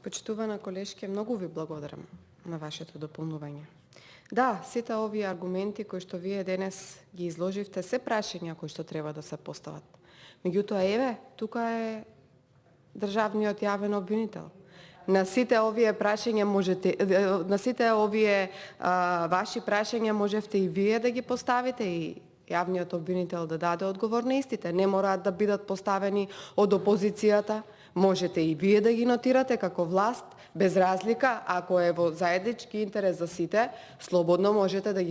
Почитувана колешке, многу ви благодарам на вашето дополнување. Да, сите овие аргументи кои што вие денес ги изложивте, се прашања кои што треба да се постават. Меѓутоа, еве, тука е државниот јавен обвинител. На сите овие прашања можете, на сите овие ваши прашања можевте и вие да ги поставите и јавниот обвинител да даде одговор на истите. Не мораат да бидат поставени од опозицијата. Можете и вие да ги нотирате како власт, без разлика, ако е во заеднички интерес за сите, слободно можете да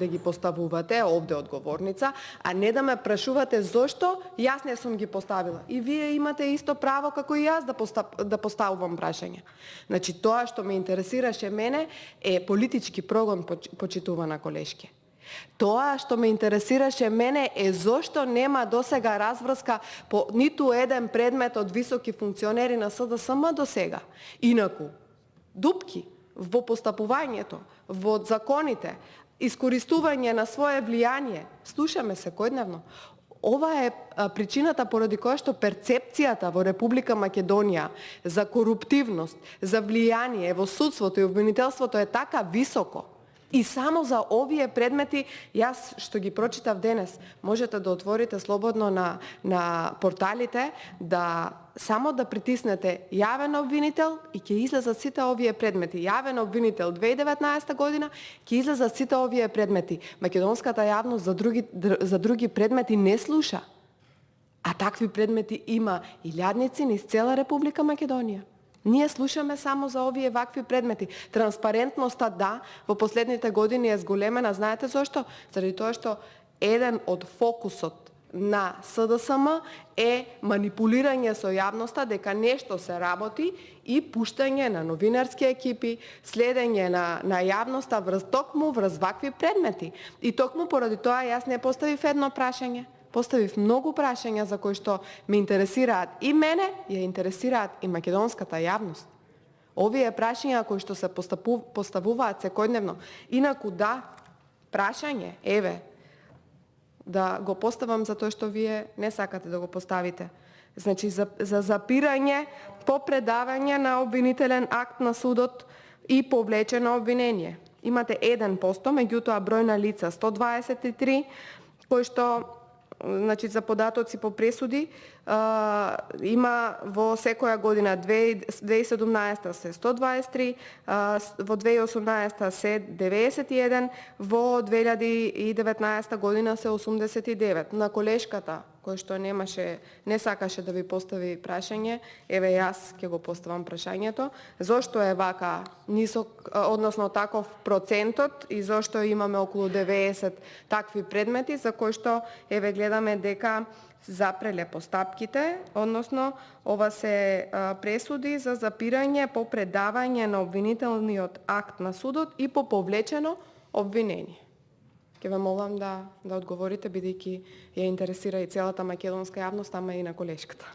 ги поставувате овде одговорница, а не да ме прашувате зошто јас не сум ги поставила. И вие имате исто право како и јас да поставувам прашања. Значи, тоа што ме интересираше мене е политички прогон, почитувана колешке. Тоа што ме интересираше мене е зошто нема досега разврска по ниту еден предмет од високи функционери на СДСМ досега. Инаку, дупки во постапувањето, во законите, искористување на свое влијание, слушаме секојдневно. Ова е причината поради која што перцепцијата во Република Македонија за коруптивност, за влијание во судството и обвинителството е така високо. И само за овие предмети, јас што ги прочитав денес, можете да отворите слободно на порталите, само да притиснете јавен обвинител и ќе излезат сите овие предмети. Јавен обвинител 2019 година, ќе излезат сите овие предмети. Македонската јавност за други предмети не слуша. А такви предмети има илјадници низ цела Република Македонија. Ние слушаме само за овие вакви предмети. Транспарентноста, да, во последните години е зголемена. Знаете зошто? Заради тоа што еден од фокусот на СДСМ е манипулирање со јавноста дека нешто се работи и пуштање на новинарски екипи, следење на јавноста врз вакви предмети. И токму поради тоа јас не поставив едно прашање. Поставив многу прашања за кои што ме интересираат и мене, ја интересираат и македонската јавност. Овие прашања кои што се поставуваат секојдневно. Инаку да, прашање, еве, да го поставам за тоа што вие не сакате да го поставите. Значи, за запирање по предавање на обвинителен акт на судот и повлечено обвинение. Имате 1%, меѓутоа број на лица 123, кои што значи за податоци по пресуди има во секоја година 2017 се 123, во 2018 се 91, во 2019 година се 89. На колешката кој што не сакаше да ви постави прашање, еве јас ќе го поставам прашањето. Зошто е вака нисок, односно таков процентот и зошто имаме околу 90 такви предмети за кои што еве гледаме дека запреле постапките, односно ова се пресуди за запирање по предавање на обвинителниот акт на судот и по повлечено обвинение. Ке ве молам да одговорите, бидејќи ја интересира и целата македонска јавност, ама и на колешката.